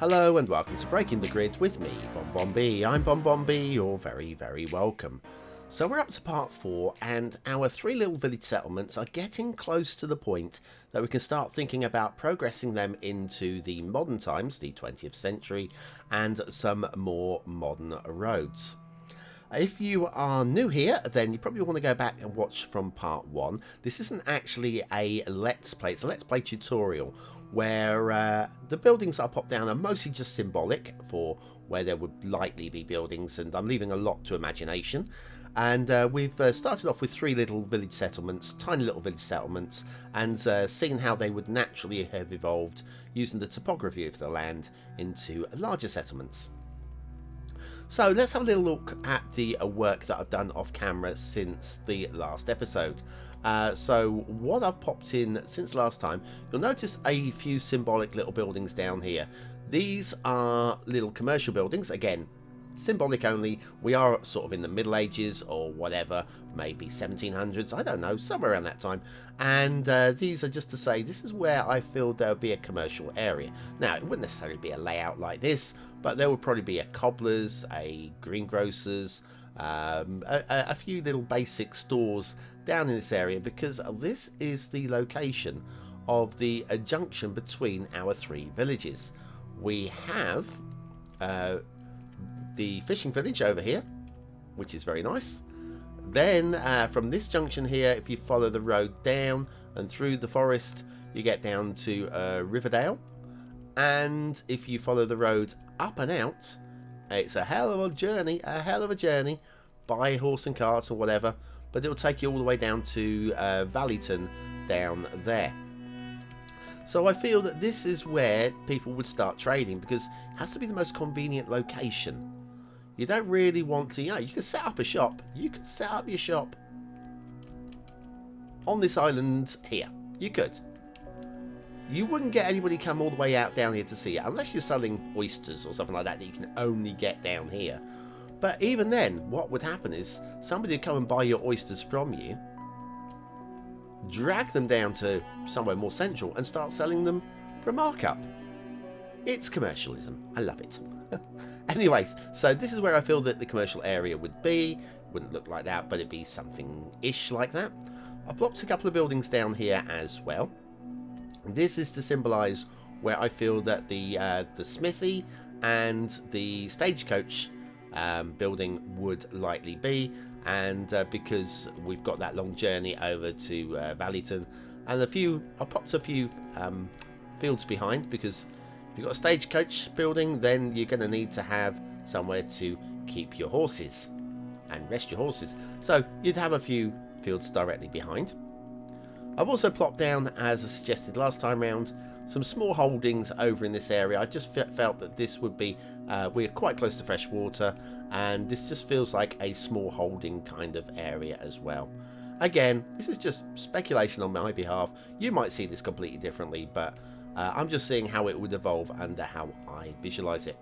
Hello and welcome to Breaking the Grid with me, BonBonB. I'm BonBonB, you're very, very welcome. So we're up to part 4 and our 3 little village settlements are getting close to the point that we can start thinking about progressing them into the modern times, the 20th century, and some more modern roads. If you are new here, then you probably want to go back and watch from part 1. This isn't actually a Let's Play, it's a Let's Play tutorial where the buildings I pop down are mostly just symbolic for where there would likely be buildings, and I'm leaving a lot to imagination. And we've started off with 3 little village settlements, tiny little village settlements, and seen how they would naturally have evolved using the topography of the land into larger settlements. So let's have a little look at the work that I've done off camera since the last episode. So what I've popped in since last time, you'll notice a few symbolic little buildings down here. These are little commercial buildings, again, symbolic only. We are sort of in the Middle Ages or whatever, maybe 1700s, I don't know, somewhere around that time. And these are just to say this is where I feel there'll be a commercial area. Now, it wouldn't necessarily be a layout like this, but there would probably be a cobbler's, a greengrocer's, a few little basic stores down in this area, because this is the location of the junction between our 3 villages. We have the fishing village over here, which is very nice. Then from this junction here, if you follow the road down and through the forest, you get down to Riverdale. And if you follow the road up and out, it's a hell of a journey by horse and cart or whatever, but it'll take you all the way down to Valleyton down there. So I feel that this is where people would start trading, because it has to be the most convenient location. You don't really want to, you can set up a shop. You could set up your shop on this island here. You could. You wouldn't get anybody come all the way out down here to see it, unless you're selling oysters or something like that you can only get down here. But even then, what would happen is somebody would come and buy your oysters from you, drag them down to somewhere more central and start selling them for a markup. It's commercialism. I love it. Anyways, so this is where I feel that the commercial area would be. Wouldn't look like that, but it'd be something-ish like that. I've blocked a couple of buildings down here as well. This is to symbolise where I feel that the smithy and the stagecoach building would likely be, and because we've got that long journey over to Valleyton, and I popped a few fields behind, because if you've got a stagecoach building, then you're going to need to have somewhere to keep your horses and rest your horses. So you'd have a few fields directly behind. I've also plopped down, as I suggested last time round, some small holdings over in this area. I just felt that this would be, we're quite close to fresh water, and this just feels like a small holding kind of area as well. Again, this is just speculation on my behalf. You might see this completely differently, but I'm just seeing how it would evolve under how I visualize it.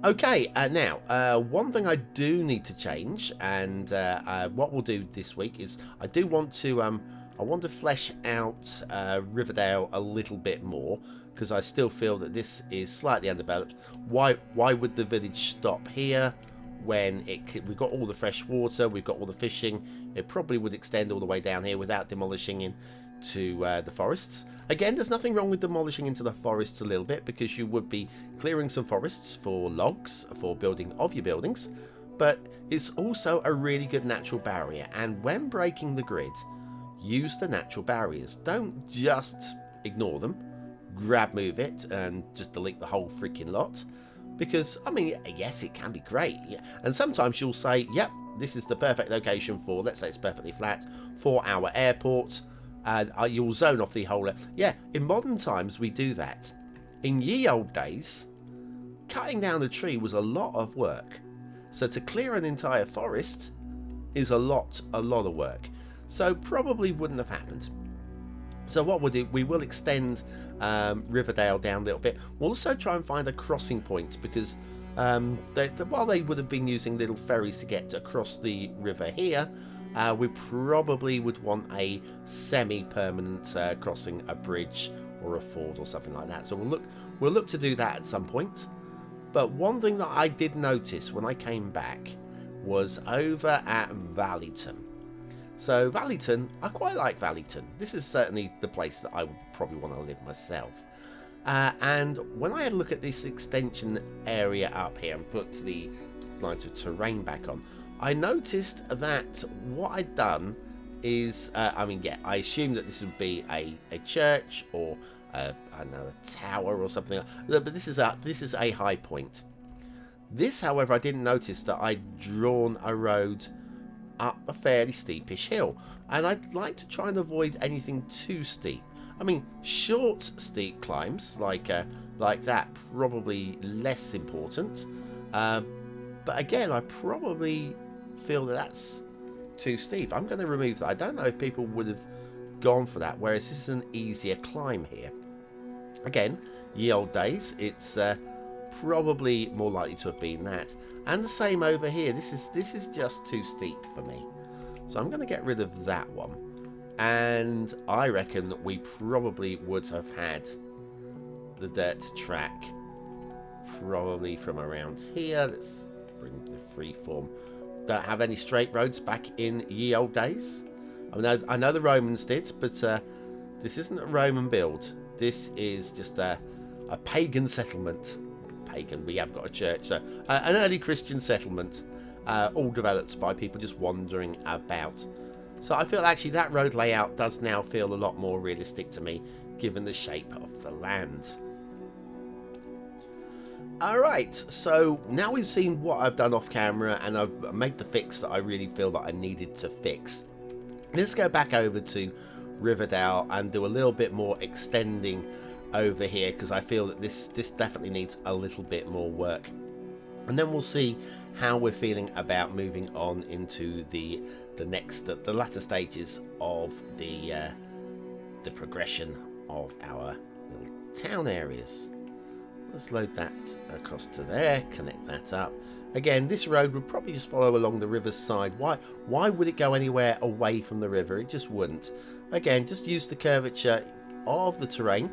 Okay, now, one thing I do need to change, and what we'll do this week is I want to flesh out Riverdale a little bit more, because I still feel that this is slightly undeveloped. Why would the village stop here when we've got all the fresh water, we've got all the fishing? It probably would extend all the way down here without demolishing into the forests. Again, there's nothing wrong with demolishing into the forests a little bit, because you would be clearing some forests for logs for building of your buildings, but it's also a really good natural barrier. And when breaking the grid, use the natural barriers. Don't just ignore them, grab move it and just delete the whole freaking lot, because I mean, yes, it can be great, and sometimes you'll say, yep, this is the perfect location for, let's say it's perfectly flat, for our airport. You'll zone off the whole. Yeah, in modern times we do that. In ye old days, cutting down a tree was a lot of work. So to clear an entire forest is a lot of work. So probably wouldn't have happened. So what we'll do, we will extend Riverdale down a little bit. We'll also try and find a crossing point, because while they would have been using little ferries to get across the river here, we probably would want a semi-permanent crossing, a bridge or a ford or something like that. So we'll look to do that at some point. But one thing that I did notice when I came back was over at Valleyton. So Valleyton, I quite like Valleyton. This is certainly the place that I would probably want to live myself. And when I had a look at this extension area up here and put the lines of terrain back on, I noticed that what I'd done is, I assumed that this would be a church or I don't know, a tower or something. But this is a high point. This, however, I didn't notice that I'd drawn a road up a fairly steepish hill, and I'd like to try and avoid anything too steep. I mean, short, steep climbs like that, probably less important. But again, I probably feel that that's too steep. I'm going to remove that. I don't know if people would have gone for that, whereas this is an easier climb here. Again, ye old days, it's probably more likely to have been that. And the same over here. This is just too steep for me. So I'm going to get rid of that one. And I reckon that we probably would have had the dirt track probably from around here. Let's bring the freeform. Don't have any straight roads back in ye old days. I know the Romans did, but this isn't a Roman build. This is just a pagan settlement. Pagan, we have got a church. So an early Christian settlement, all developed by people just wandering about. So I feel actually that road layout does now feel a lot more realistic to me, given the shape of the land. Alright, so now we've seen what I've done off camera, and I've made the fix that I really feel that I needed to fix. Let's go back over to Riverdale and do a little bit more extending over here, because I feel that this definitely needs a little bit more work. And then we'll see how we're feeling about moving on into the latter stages of the progression of our little town areas. Let's load that across to there, connect that up. Again, this road would probably just follow along the river's side. Why would it go anywhere away from the river? It just wouldn't. Again, just use the curvature of the terrain.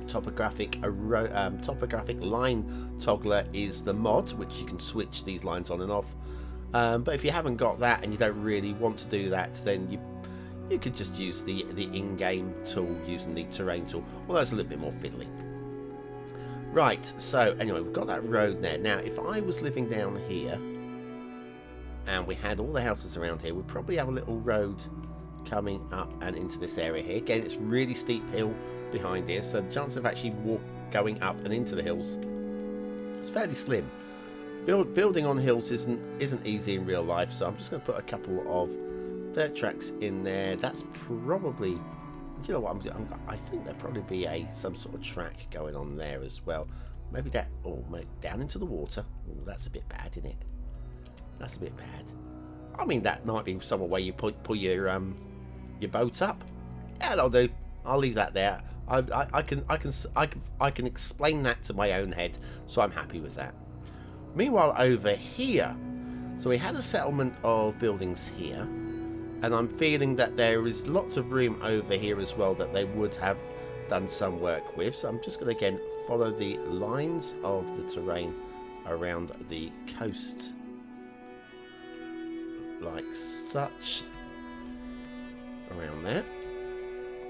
Topographic line toggler is the mod, which you can switch these lines on and off. But if you haven't got that and you don't really want to do that, then you could just use the in-game tool using the terrain tool. Well, that's a little bit more fiddly. Right, so anyway, we've got that road there. Now, if I was living down here and we had all the houses around here, we'd probably have a little road coming up and into this area here. Again, it's really steep hill behind here, so the chance of actually going up and into the hills is fairly slim. Building on hills isn't easy in real life, so I'm just going to put a couple of dirt tracks in there. That's probably... Do you know what? I think there'll probably be some sort of track going on there as well. Maybe that, or maybe down into the water. Oh, that's a bit bad, isn't it? That's a bit bad. I mean, that might be somewhere where you pull your boat up. Yeah, that'll do. I'll leave that there. I can explain that to my own head, so I'm happy with that. Meanwhile, over here, so we had a settlement of buildings here. And I'm feeling that there is lots of room over here as well that they would have done some work with. So I'm just going to, again, follow the lines of the terrain around the coast. Like such. Around there.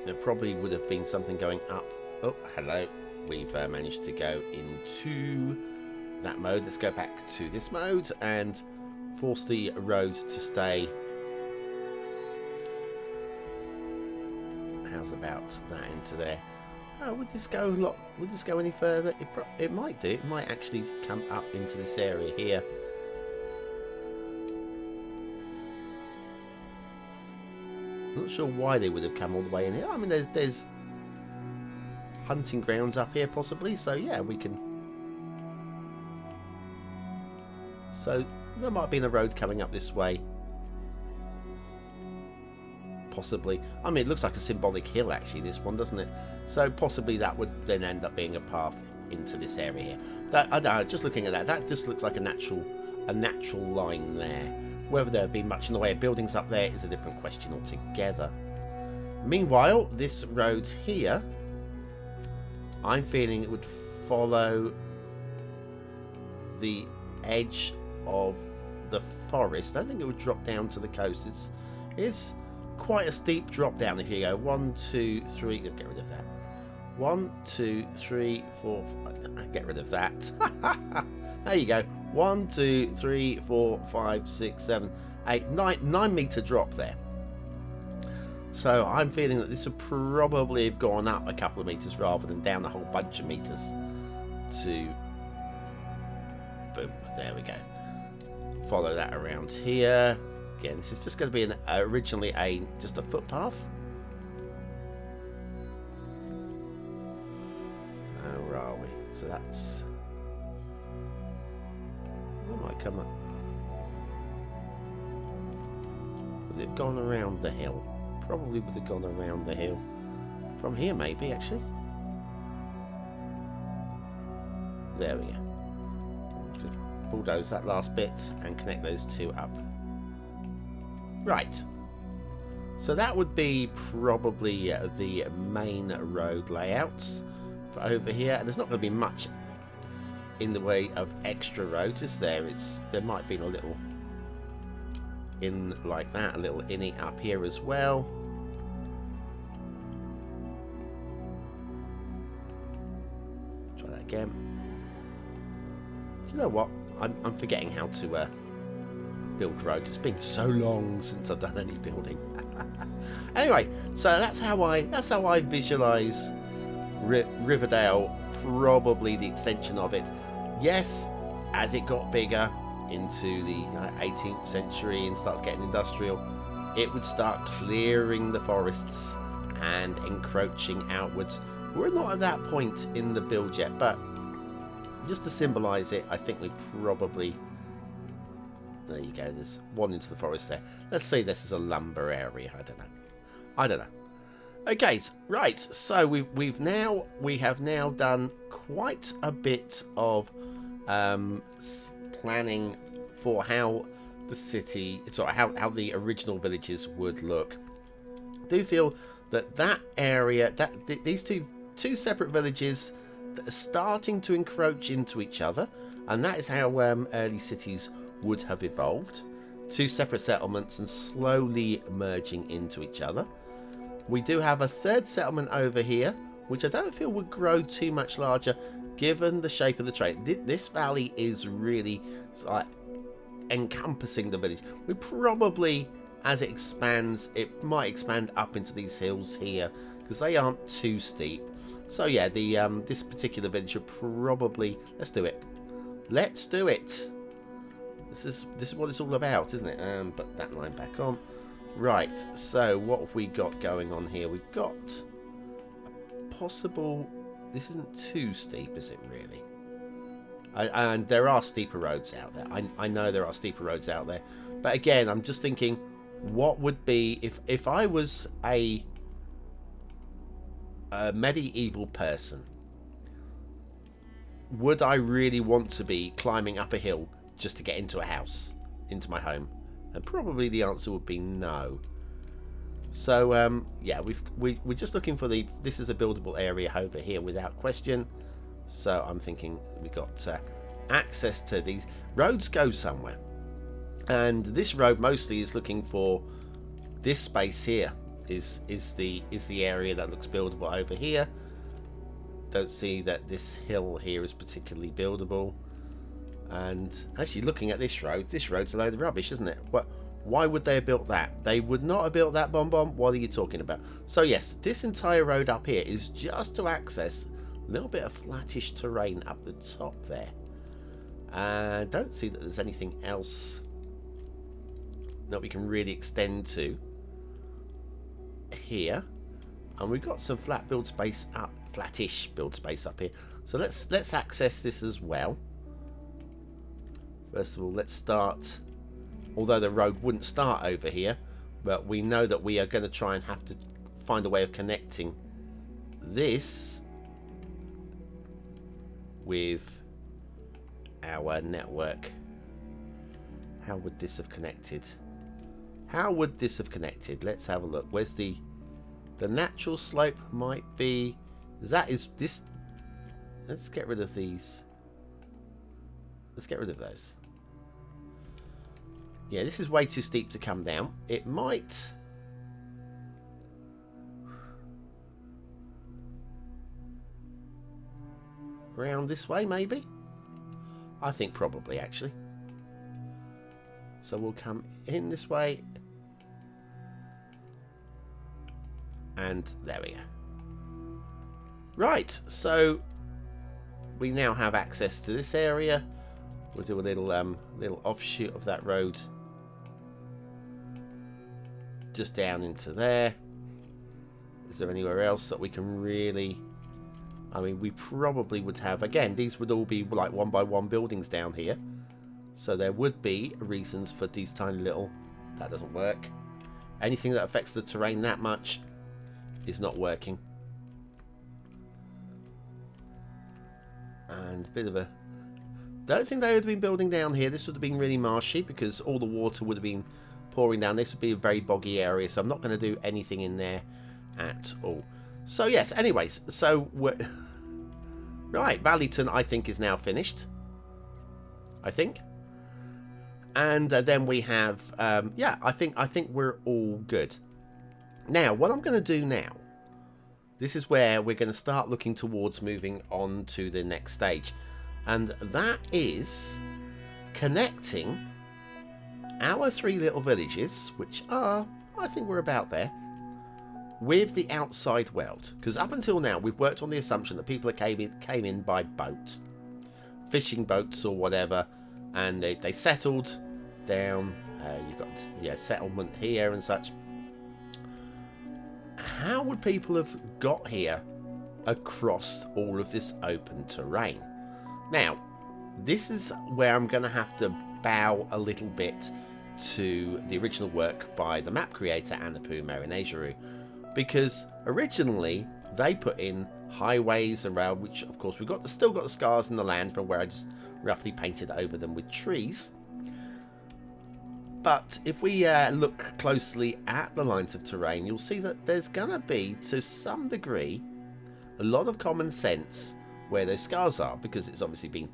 There probably would have been something going up. Oh, hello. We've managed to go into that mode. Let's go back to this mode and force the road to stay. How's about that into there? Oh, would this go a lot? Would this go any further? It might do. It might actually come up into this area here. Not sure why they would have come all the way in here. I mean, there's hunting grounds up here possibly. So yeah, we can. So there might be a road coming up this way. Possibly. I mean, it looks like a symbolic hill actually, this one, doesn't it? So possibly that would then end up being a path into this area here. That, I don't know, just looking at that just looks like a natural line there. Whether there would be much in the way of buildings up there is a different question altogether. Meanwhile, this road here I'm feeling it would follow the edge of the forest. I don't think it would drop down to the coast. It's quite a steep drop down. If you go 1, 2, 3, get rid of that. 1, 2, 3, 4, 5, get rid of that. There you go. 1, 2, 3, 4, 5, 6, 7, 8, 9 meter drop there. So I'm feeling that this would probably have gone up a couple of meters rather than down a whole bunch of meters to boom. There we go. Follow that around here. Again, this is just going to be originally just a footpath. Where are we? So that's... That might come up. Would it have gone around the hill? Probably would have gone around the hill. From here, maybe, actually. There we go. Just bulldoze that last bit and connect those two up. Right. So that would be probably the main road layouts for over here. And there's not going to be much in the way of extra roads, is there? There might be a little in like that, a little innie up here as well. Try that again. You know what? I'm forgetting how to build roads. It's been so long since I've done any building. Anyway, so that's how I visualize Riverdale. Probably the extension of it. Yes, as it got bigger into the 18th century and starts getting industrial, it would start clearing the forests and encroaching outwards. We're not at that point in the build yet, but just to symbolize it, I think we probably... There you go, there's one into the forest there. Let's say this is a lumber area. I don't know. Okay, right, so we have now done quite a bit of planning for how the city, sorry, how the original villages would look. I do feel that area, these two separate villages that are starting to encroach into each other, and that is how early cities would have evolved. Two separate settlements and slowly merging into each other. We do have a third settlement over here, which I don't feel would grow too much larger given the shape of the terrain. This valley is really encompassing the village. We probably, as it expands, it might expand up into these hills here because they aren't too steep. So yeah, this particular village would probably... Let's do it. Let's do it. This is what it's all about, isn't it? Put that line back on. Right, so what have we got going on here? We've got a possible... This isn't too steep, is it really? And there are steeper roads out there. I know there are steeper roads out there. But again, I'm just thinking, what would be... If I was a medieval person, would I really want to be climbing up a hill just to get into a house, into my home? And probably the answer would be no. So yeah, we're just looking for this is a buildable area over here without question. So I'm thinking we got access to these roads go somewhere, and this road mostly is looking for this space here. Is the area that looks buildable over here. Don't see that this hill here is particularly buildable. And actually, looking at this road's a load of rubbish, isn't it? Why would they have built that? They would not have built that, BonBonB. What are you talking about? So yes, this entire road up here is just to access a little bit of flattish terrain up the top there. And don't see that there's anything else that we can really extend to here. And we've got some flat build space up, flattish build space up here. So let's access this as well. First of all, let's start, although the road wouldn't start over here, but we know that we are going to try and have to find a way of connecting this with our network. How would this have connected? How would this have connected? Let's have a look. Where's the natural slope might be... Is this let's get rid of these. Let's get rid of those. Yeah, this is way too steep to come down. It might... Around this way, maybe? I think probably, actually. So we'll come in this way. And there we go. Right, so we now have access to this area. We'll do a little offshoot of that road. Just down into there. Is there anywhere else that we can really... I mean, we probably would have... Again, these would all be like 1-by-1 buildings down here. So there would be reasons for these tiny little... That doesn't work. Anything that affects the terrain that much is not working. And a bit of a... Don't think they would have been building down here. This would have been really marshy because all the water would have been pouring down. This would be a very boggy area, so I'm not going to do anything in there at all. So yes, anyways, so we're... Right, Valleyton I think is now finished. I think. And then we have... yeah, I think we're all good. Now, what I'm going to do now... This is where we're going to start looking towards moving on to the next stage. And that is connecting our 3 little villages, which are, I think we're about there, with the outside world. Because up until now, we've worked on the assumption that people came in by boat, fishing boats or whatever, and they settled down. You've got settlement here and such. How would people have got here across all of this open terrain? Now, this is where I'm going to have to bow a little bit to the original work by the map creator Anapu Marinejaru, because originally they put in highways around, which of course we've still got the scars in the land from where I just roughly painted over them with trees. But if we look closely at the lines of terrain, you'll see that there's going to be, to some degree, a lot of common sense where those scars are, because it's obviously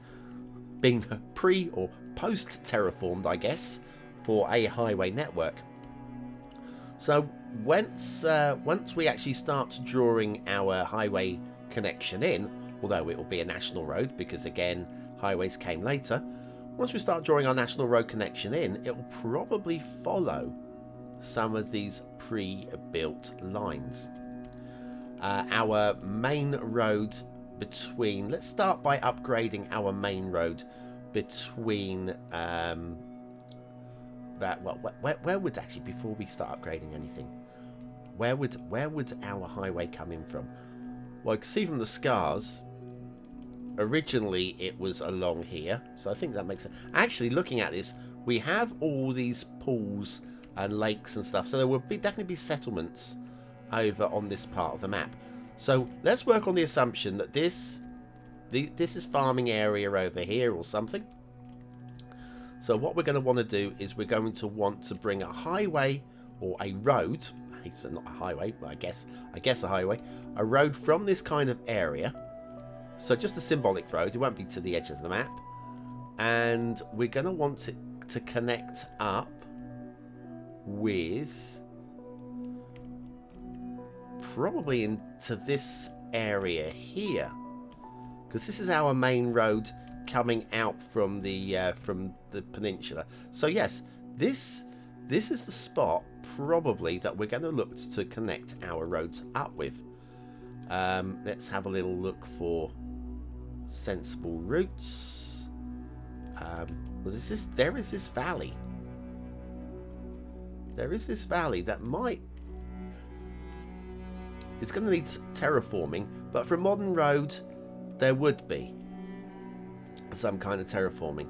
been pre or post terraformed, I guess, for a highway network. So once we actually start drawing our highway connection in, although it will be a national road because again highways came later, once we start drawing our national road connection in, it will probably follow some of these pre-built lines. Our main road between... Let's start by upgrading our main road between... where would actually, before we start upgrading anything, where would our highway come in from? Well, you can see from the scars, originally it was along here, so I think that makes sense. Actually, looking at this, we have all these pools and lakes and stuff, so there will definitely be settlements over on this part of the map. So let's work on the assumption that this is farming area over here or something. So what we're going to want to do is we're going to want to bring a highway or a road. It's not a highway, but I guess a highway. A road from this kind of area. So just a symbolic road. It won't be to the edge of the map. And we're going to want it to connect up with... probably into this area here, because this is our main road coming out from the peninsula. So yes, this is the spot probably that we're going to look to connect our roads up with. Let's have a little look for sensible routes. Well, there is this valley. There is this valley that might... It's going to need terraforming, but for a modern road, there would be some kind of terraforming.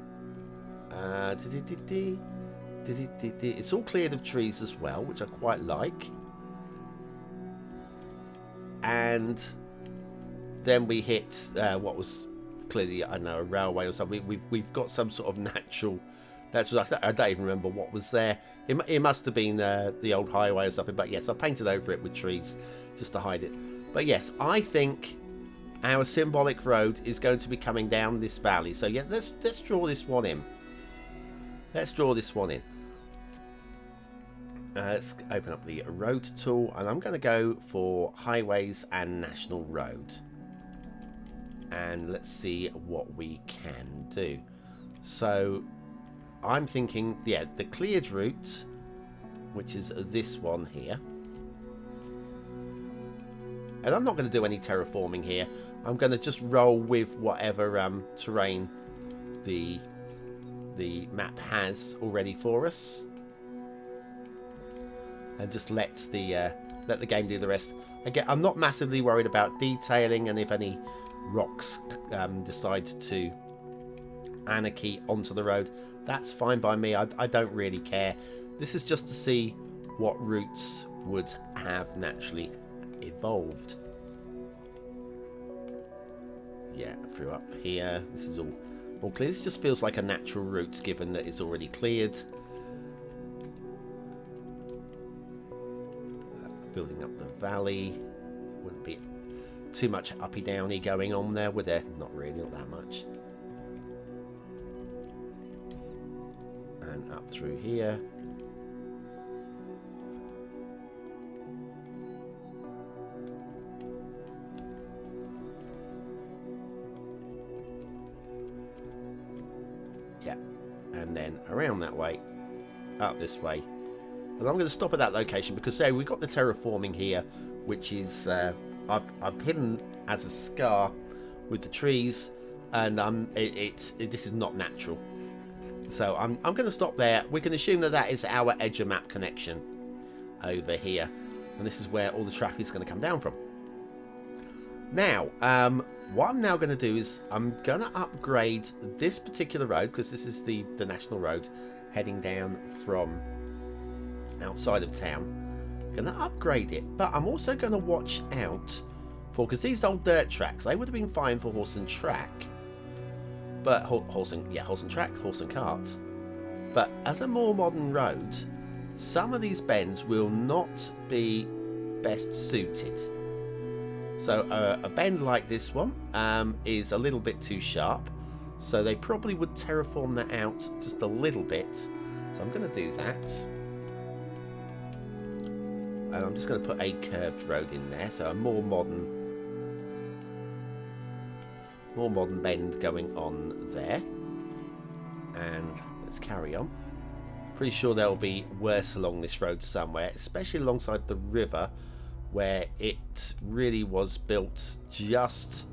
It's all cleared of trees as well, which I quite like. And then we hit what was clearly, I don't know, a railway or something. We've got some sort of natural. I don't even remember what was there. It must have been the old highway or something. But yes, I painted over it with trees just to hide it. But yes, I think our symbolic road is going to be coming down this valley. So yeah, let's draw this one in. Let's draw this one in. Let's open up the road tool, and I'm going to go for highways and national road. And let's see what we can do. So I'm thinking, yeah, the cleared route, which is this one here. And I'm not going to do any terraforming here. I'm going to just roll with whatever terrain the map has already for us, and just let the game do the rest. Again, I'm not massively worried about detailing, and if any rocks decide to anarchy onto the road, that's fine by me. I don't really care. This is just to see what routes would have naturally evolved. Yeah, through up here. This is all clear. This just feels like a natural route given that it's already cleared. Building up the valley. Wouldn't be too much uppy downy going on there, would there? Not really, not that much. And up through here. Yeah, and then around that way, up this way. And I'm going to stop at that location because there we've got the terraforming here, which is I've hidden as a scar with the trees, and this is not natural. So I'm going to stop there. We can assume that that is our edge of map connection over here, and this is where all the traffic is going to come down from. Now, what I'm now going to do is I'm going to upgrade this particular road, because this is the national road heading down from outside of town. I'm going to upgrade it, but I'm also going to watch out for, because these old dirt tracks, they would have been fine for horse and track, but horse and track, horse and cart. But as a more modern road, some of these bends will not be best suited. So a bend like this one is a little bit too sharp, so they probably would terraform that out just a little bit. So I'm going to do that. And I'm just going to put a curved road in there, so a more modern bend going on there. And let's carry on. Pretty sure there will be worse along this road somewhere, especially alongside the river, where it really was built just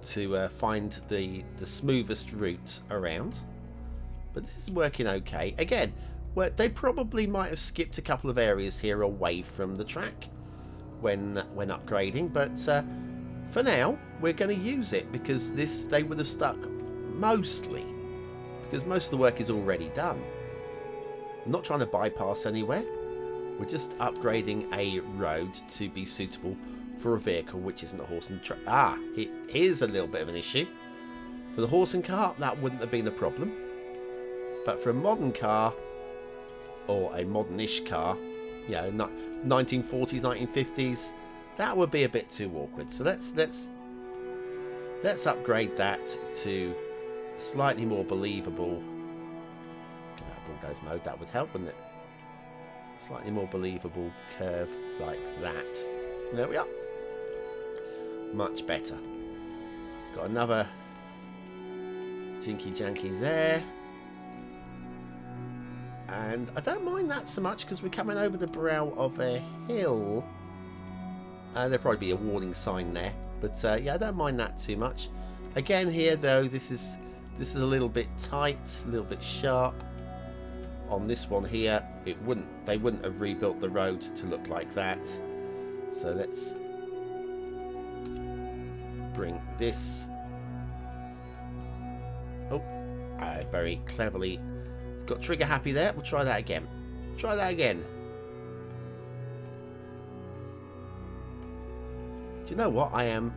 to find the smoothest route around. But this is working okay. Again, they probably might have skipped a couple of areas here away from the track when upgrading, but for now we're going to use it because they would have stuck mostly because most of the work is already done. I'm not trying to bypass anywhere. We're just upgrading a road to be suitable for a vehicle which isn't a horse and track. Here's a little bit of an issue. For the horse and cart, that wouldn't have been a problem. But for a modern car, or a modern-ish car, you know, 1940s, 1950s, that would be a bit too awkward. So let's upgrade that to slightly more believable. Get out of bulldoze mode, that would help, wouldn't it? Slightly more believable curve like that. There we are. Much better. Got another jinky janky there. And I don't mind that so much because we're coming over the brow of a hill. There'll probably be a warning sign there. But yeah, I don't mind that too much. Again here though, this is a little bit tight, a little bit sharp. On this one here, they wouldn't have rebuilt the road to look like that. So let's bring this. Oh, very cleverly got trigger happy there. We'll try that again. Try that again. Do you know what? I am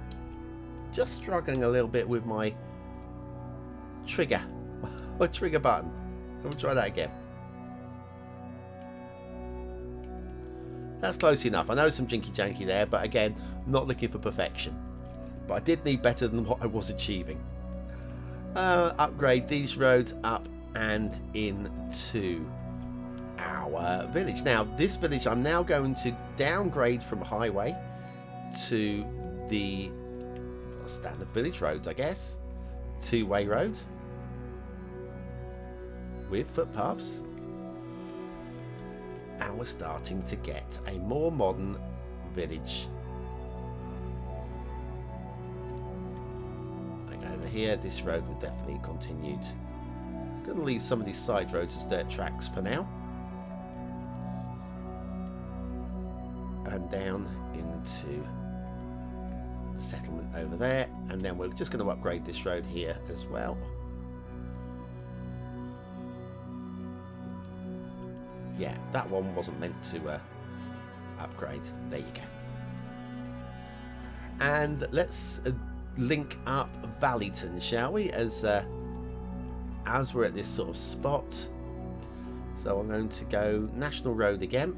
just struggling a little bit with my trigger, my trigger button. We'll try that again. That's close enough. I know some jinky janky there, but again, not looking for perfection. but I did need better than what I was achieving. Upgrade these roads up and into our village. Now, this village I'm now going to downgrade from highway to the standard village roads, I guess. Two-way roads with footpaths. And we're starting to get a more modern village. Like over here, this road will definitely continued. I'm going to leave some of these side roads as dirt tracks for now. And down into the settlement over there. And then we're just going to upgrade this road here as well. Yeah, that one wasn't meant to upgrade. There you go. And let's link up Valleyton, shall we? As we're at this sort of spot. So I'm going to go National Road again.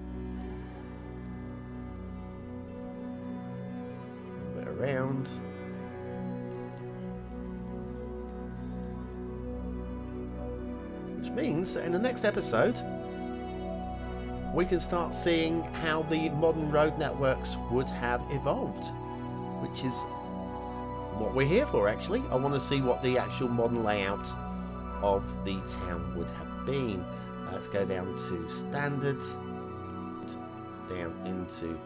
A bit around. Which means that in the next episode, we can start seeing how the modern road networks would have evolved, which is what we're here for, actually. I want to see what the actual modern layout of the town would have been. Let's go down to standard, down into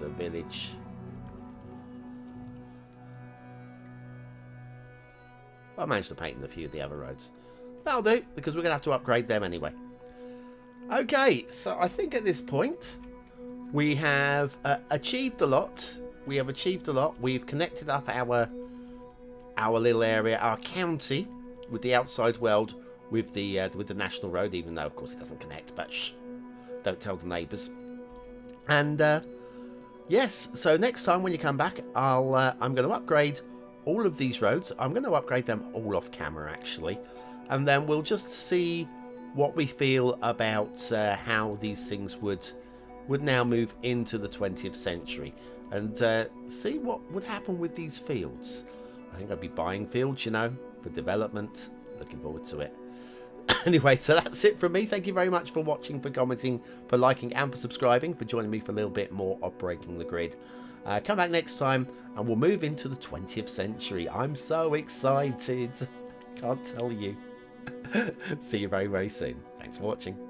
the village. I managed to paint in a few of the other roads. That'll do, because we're going to have to upgrade them anyway. Okay, so I think at this point we have achieved a lot. We've connected up our little area, our county, with the outside world, with the national road. Even though, of course, it doesn't connect. But shh, don't tell the neighbours. And yes, so next time when you come back, I'm going to upgrade all of these roads. I'm going to upgrade them all off camera, actually, and then we'll just see what we feel about how these things would now move into the 20th century, and see what would happen with these fields. I think I'll be buying fields, you know, for development. Looking forward to it. Anyway, so that's it from me. Thank you very much for watching, for commenting, for liking, and for subscribing, for joining me for a little bit more of Breaking the Grid. Come back next time and we'll move into the 20th century. I'm so excited. Can't tell you. See you very, very soon. Thanks for watching.